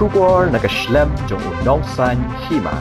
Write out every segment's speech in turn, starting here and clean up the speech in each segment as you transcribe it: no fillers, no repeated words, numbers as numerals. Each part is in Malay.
Shubor nakaslem jong unausan hima.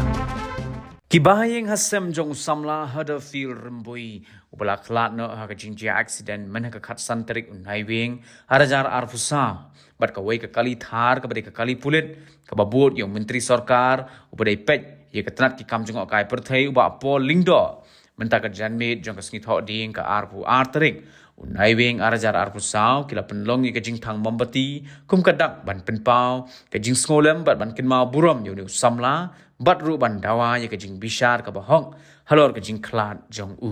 Kibahayeng hasem jong samla hada fil rembui ubala klat no ha kajingja accident man ha kat santerik unaiwing harajar arfusa bat ka wei ka kali thar ka bade ka kali pulit ka babut yung menteri sarkar ubadai pet ye ka tnat ki kam jong kai perthai uba pol lingdo menta ka janmit jong ka sngi tho ding ka arpu arterik unaiwing harajar arfusa kila penlong ye ka jing thang mombati kum ka dak ban penpau ka jing ngolem bat ban kin mau buram yo ni samla bat ru ban dawa ye ka jing bishar ka bahong halor ka jing klat jong u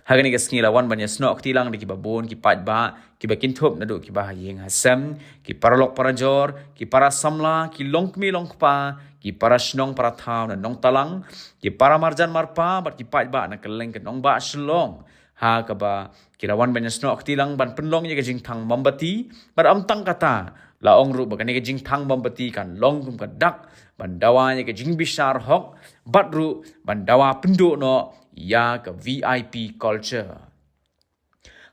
hagani ka sngi lawan ban yasno tilang de ki babon ki pat ba ki bakin thop na do ki bahayeng hasam ki paralok parajor ki para samla ki longkmi longpa ki para snong para thau na nong talang ki para marjan marpa bat ki pat ba na keleng ka nong ba shlong ha ka ba ki lawan ban yasno tilang ban penlong ye ka jing thang mambati bar am tang kata laong ru bagani ka jing thang mambati kan long kum ka dak bandawa ye ka jing bishar hok batru bandawa pendu no ya ka VIP culture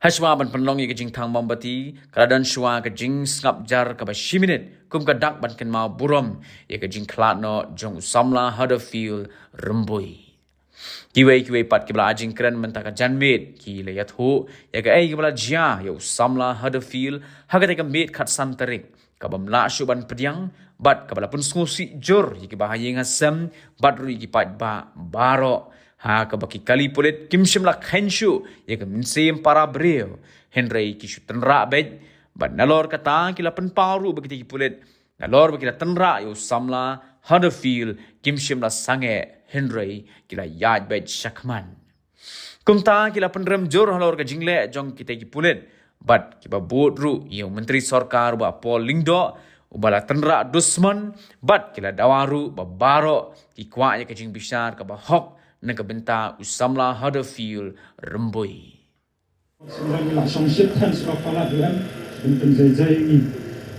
haswa ban penlong ye ka jing thang mambati karadan shwa ka jing snap jar ka ba shiminit kum ka dak ban ken mau buram ye ka jing klat no jong samla hada feel rembui kiwei pat kibla ajing kren menta ka janmit ki le yathu ya ka ai kibla jia yo samla hada feel haga te ka mit khat santarik ka bamla shuban pediang bat kabala pun sngusi jor yiki bahayeng hasam bat ru yiki pat ba baro ha ka baki kali pulit kimshim la khenshu yaka minsem para breo henry ki shutenra bej bat nalor kata kila pen paru bagi ki pulit nalor bagi la tenra yo samla huddersfield kimshim la sange henry kila yaj bej shakman kumta kila pen rem jor halor ka jingle jong kita ki pulit bat kiba bodru yo menteri sarkar ba Paul Lingdo ubala tenra dusman bat kila dawaru babaro ki kwa ye kajing bishar ka bahok na ka benta usamla huddersfield rembui sebenarnya songsit kan sekapala dengan tentang zai ini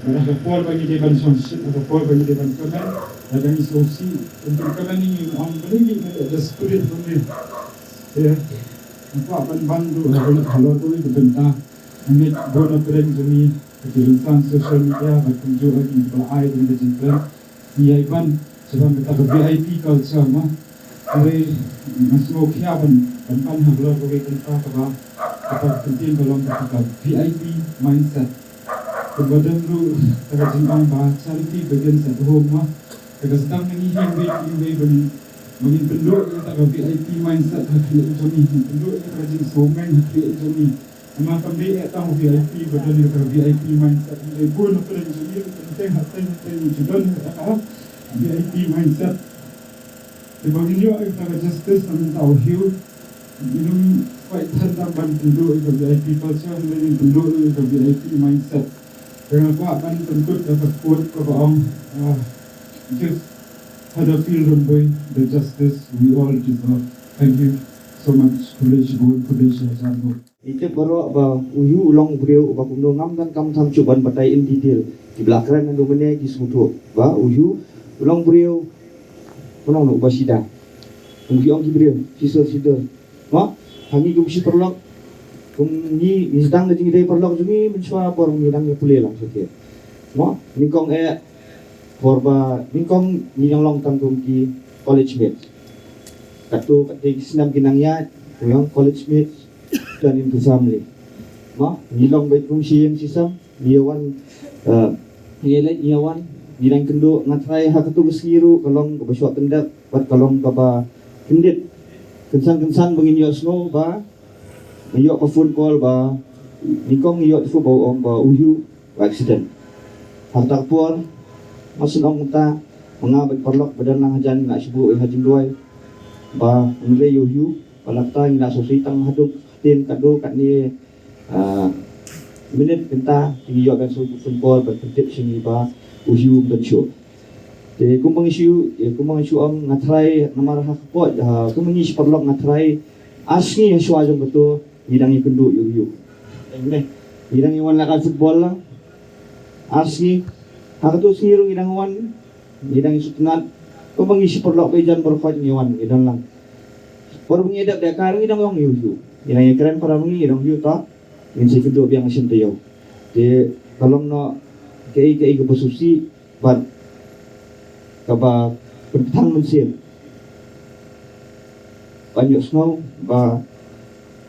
mereka Paul bagi dia ban songsit atau Paul bagi dia ban kamen ada ni songsi untuk kamen ini orang beli ada spirit punya ya apa bantu kalau tu itu benta ini bona keren jemi kejurutan sosial media bahkan juga di belai dengan jengkel ia iban sebab kita ke VIP culture mah hari masuk kiaban dan hagla bagi kita apa penting dalam kita VIP mindset kemudian lu kita jengkang bahasa charity bagian satu rumah kita sedang mengihi bagi penduduk kita ke VIP mindset hati jemi penduduk kita jeng somen hati jemi Ama kami tahu VIP badan kita VIP mindset ini pun perlu jadi penting hati juga apa VIP mindset. Sebabnya kita justice dan tahu hiu minum fight tentang bentuk itu VIP culture dan bentuk itu VIP mindset. Dengan apa akan tentu dapat kuat kepada give Huddersfield Rembui the justice we all deserve. Thank you so much, College Board, College Azamur. Itu baru apa uyu ulang beliau apa kuno ngam dan kam tham cuban batai in detail di belakang dan domene di sudu ba uyu ulang beliau ulang no basida ungki ongki beliau sisa ma hangi gumsi perlok ni misdang de jingi perlok jumi mencoba borong midang ya pule lang setia ma ningkong borba ningkong ni yang long tam gumki college mate katu katik senam kinangnya yang college mate dan itu family ma nilong baik fungsi yang sisam niawan nilai niawan nilang kendo ngatrai hak tu besiru kalong ke besok tendak buat kalong baba kendit kensan bangin yo snow ba yo ke phone call ba nikong yo tu bau om ba uyu accident hantar puar masun ong ta mengabat perlok badan nang hajan nak sibuk hajin duai ba nilai yo balakta ina sositang haduk tim kado kat ni minit kenta tinggi yo kan so football berpetip sini ba usiu dan show te kumang isu om ngatrai namar hak pot kumang isu perlok ngatrai asni swa jong betul hidang ikendu yu ne hidang iwan lakal football lah asni hak tu sirung hidang wan hidang isu tenat kumang isu perlok bejan berfat iwan hidang lang baru mengedap dah karang hidang yang yu yang keren para mengi dong yu tak ingin saya kedua biang asyik tayo de kalau no kei ke posisi bat kaba bertang mensil banyak snow ba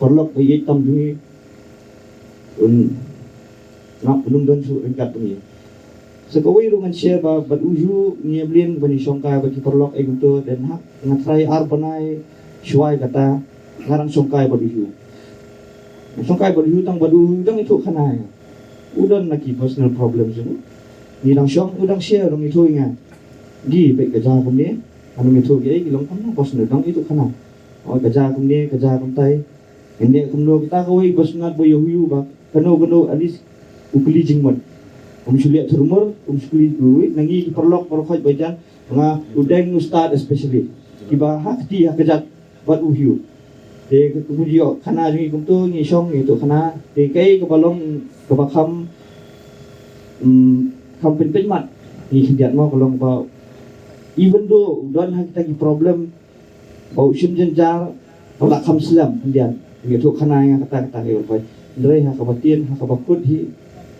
perlok ayat tam dui nak belum dan su ringkat ni sekawai rungan share ba uju ni blin bani songkai bagi perlok egunto dan hak ngatrai ar banai shuai kata ngarang songkai uju songkai uju tang badu dang itu kana udan lagi personal problem semua ni dang syong udang share dong itu ingat di baik kerja kumni anu itu ge gilong kam personal dang itu kana oh kerja kumni kerja kumtai ini kumno kita kawai personal boyo hu ba kano alis ukli jingmon suliat terumur sukli duit nangi perlok perkhot bajan nga udang ustad especially kiba hakti hakajat bat uhiu de kemudio kana jingi kumtu ngi syong itu kana de kai kebalong kebakam kampin pemat ni hidiat mau kolong ba even though don hak tagi problem bau sim jenjar tolak kam selam hidiat itu kana yang kata-kata yo pai ndrei hakabatin hakabakut hi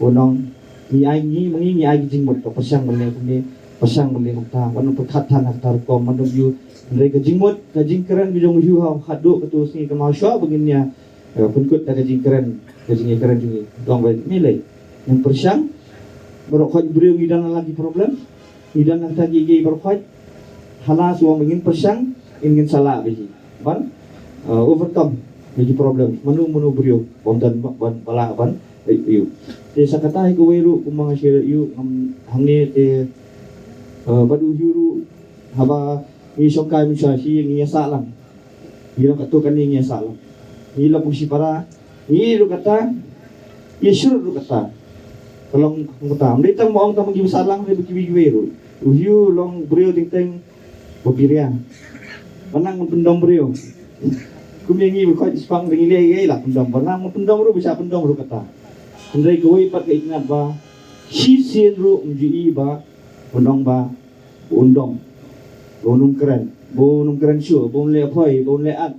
onong ni ai ni mangi ni ai jing mot pasang mele ni pasang mele mata wan perkhat than aktar ko mandum yu ndrei ka jing mot ka jing keren bijong yu ha hadu ketu singi ka masya begini penkut ka jing keren jingi dong bai nilai yang persang berkhot beriu ngidan lagi problem ngidan tagi gi berkhot halas wong ingin persang ingin salah biji ban overcome biji problem menu beriu bontan bala ban yu te sakatai ko weru kumang share yu hangne te badu yuru haba ni songkai misha si ngi salam ira katu kan ngi salam ni la pusi para ni ru kata yesur ru kata tolong kata amde tang moong tang gi salam re bagi weru yu long brio ting teng bobirian menang pendom brio kumengi ko spang ringi le la pendom menang pendom ru bisa pendom ru kata Andai kawai pat ingat ba si siru umji ba undong ba undong bonum keren syu bon le phoi bon le at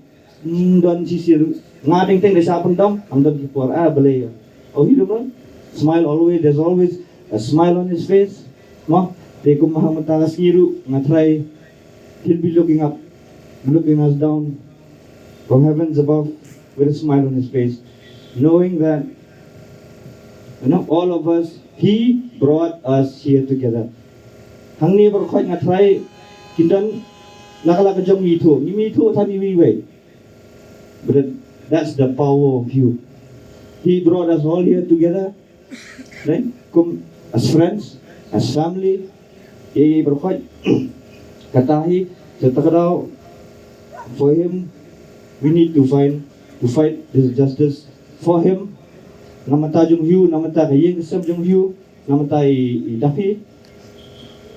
don si siru ngadeng teng desa pendom amdon ki por bele oh hidup kan smile always there's always a smile on his face no te kum Muhammad taala siru ngatrai he'll be looking up looking us down from heavens above with a smile on his face knowing that all of us, He brought us here together. Hang ni berkhot ngatrai kindan laka jong itu, ni itu tadi we. But that's the power of you. He brought us all here together, right? Come as friends, as family. Berkhot katahi setakadau for him. We need to fight this justice for him. Namata jung hiu namata kayeng sem jung hiu namata i dafi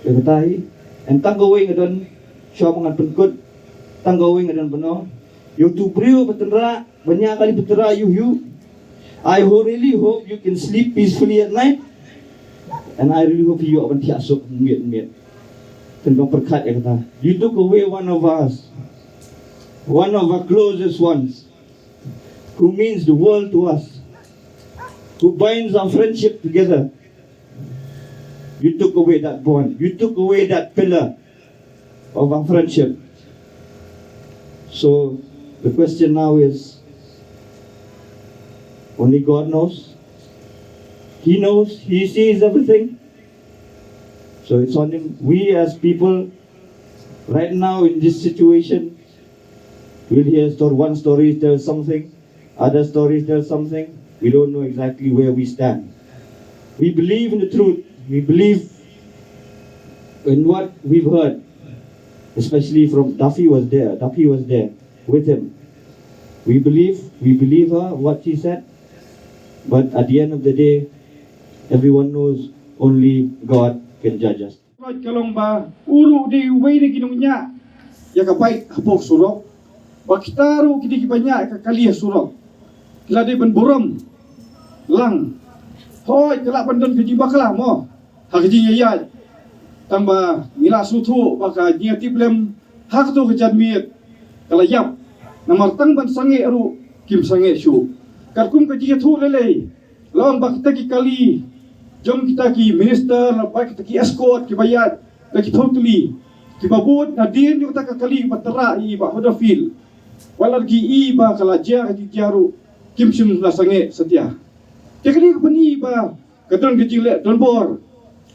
katai entang gawe ngadon syo mangan penkut tang gawe ngadon beno you to brio betenra banyak kali betera you I really hope you can sleep peacefully at night and I really hope you akan tiasuk miet tentang perkat ya kata you took away one of our closest ones who means the world to us, who binds our friendship together. You took away that bond. You took away that pillar of our friendship. So the question now is, only God knows. He knows. He sees everything. So it's on Him. We as people, right now in this situation, we'll hear one story tells something, other stories tell something. We don't know exactly where we stand. We believe in the truth. We believe in what we've heard, especially from Duffy was there. Duffy was there with him. We believe her, what she said. But at the end of the day, everyone knows only God can judge us. Kalong ba uru di uway ginunya ya kapay hapok surok bakitaru kidi kibanya kakaliya surok lade ben buram lang hoy kelak pandon keji bakla mo hakji ya tamba mila sutu baka nya tiblem hak tu kejan miet kalayap namar tang ban sange ru kim sange shu karkum keji thu lele lawan bakita ki kali jom kita ki minister bak kita ki escort ki bayat lagi totally kibabut nadien yung takakali matara iba hodafil wala lagi iba kalaja kati jaru kimsim lasange setia tekali kapani iba kadon gejile donbor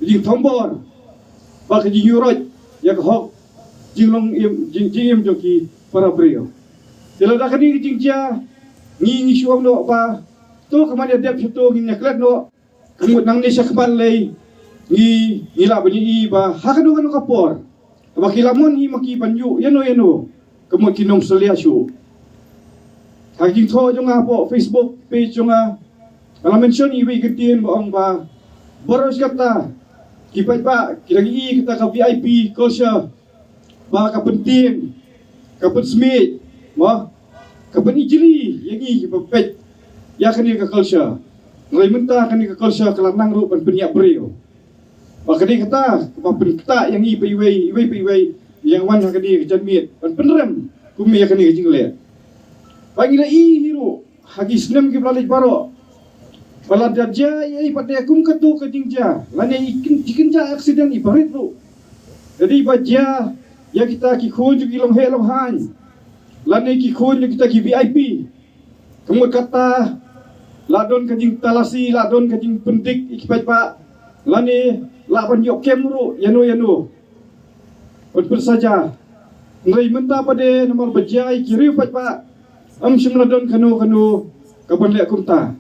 jing tombor ba kejing yuroj yak hok jinglong jing joki para brio tela dakani jing ja ni suam no ba to kamanya dep to ngi nyaklet no kemut nang ni sakban lei ni la bani iba hakadu kanu kapor Makilamon hi makibanyu yano kemut kinom selia syu kajing tho jonga po Facebook page jonga kalau mention iwi ketien boong ba boros kata kipat ba kilagi kita ka VIP culture ba ka penting ka smith mo ka penijri yangi kipapet ya kani ka culture ngai menta kani ka culture kelanang ru pan penyak breo Bakadi kata, kapapin kata yang iway yang wan kadi kejanmiet, pan penrem kumi kani kejingle. Bangila hiro hagi snem ki blalaj baro. Bala daja ai pada kum katu kejingja, lane ikin ja aksiden ibarit ru. Jadi baja ya kita ki khon ju kilong helong han. Lane ki khon kita ki VIP. Kemut kata ladon kejing talasi, ladon kejing pendik ikipat pak. Lane lapan yok kemru yano Betul saja ngai menta pada nomor bejai kiri pak simladon kanu kapan lek kumta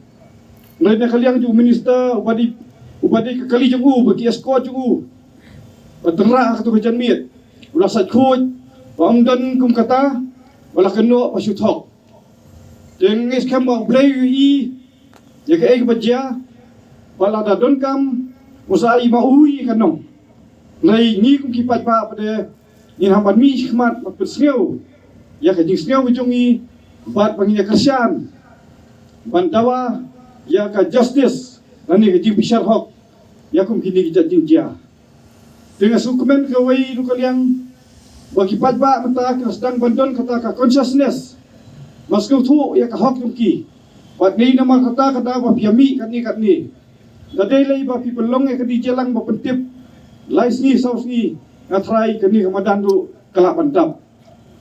ngai nak kaliang ju minister upadi kekali ju bagi escort ju patera katu kejanmiet ulah sat khoj pamdan kum kata wala kanu pasuthok jengis kambang blai ya ke ek beja wala dadon kam Musai maui kanong. Ngai ni kum kipat pa pada ni hampan mi khmat pesngeu. Ya kajing sneu ujungi bat panginya kersian. Bandawa ya ka justice nani kajing bishar hok. Ya kum kini kijajing dia. Dengan sukumen kawai lu kaliang wakipat ba mata ka sedang bandon kata ka consciousness. Maskeu tu ya ka hok ki. Pat ni nama kata ba piami katni. Dadai lai ba people long kadi jelang ba pentip lais ni saus ni ngatrai kani kamadan du kala bandap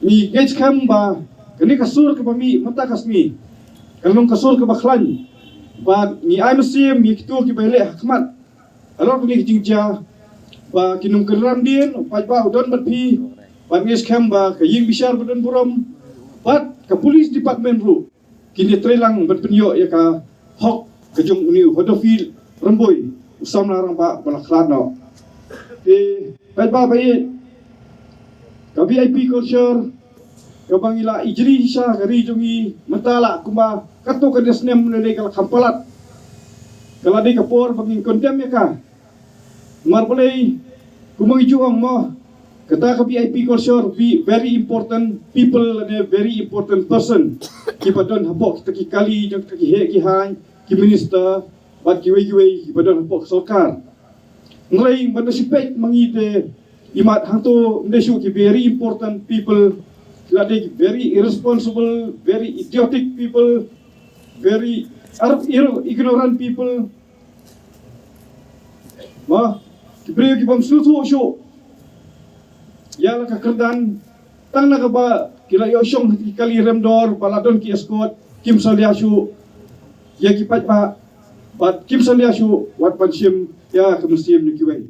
ni gech kam ba kani kasur ke bami mata kasni kalong kasur ke bakhlan ba ni ai musim ni kitu ki bele hikmat alor ni jingja ba kinung keram din pa ba udon batpi ba gech kam ba kaying bishar budon buram bat ka police department ru kini trelang berpenyo ya ka hok kejung ni hodofil Remboi, usam larang pak balaklan no. Di baik baik, kami VIP culture, kabangila ijri hisah kari jungi mentala kuma kato kadesnem mulai kalau kampalat, kalau di kapor bangin kondem ya ka, mar boleh kumangi juang mo, kata kami VIP culture very important people and a very important person. Kita don hapok kita kali jang kita kihan, ki minister. Bat kiway badan pok sokar ngai manasipet mangite imat hantu ndesu ki very important people lade very irresponsible very idiotic people very ignorant people ma kibriyo ki bam sutu sho yala ka kerdan tang na ba kila yo syong kali remdor paladon ki escort kim saliasu ya ki pat ba But Kim Sandia Shu, what Panshim, ya, Kamusim Nikiway.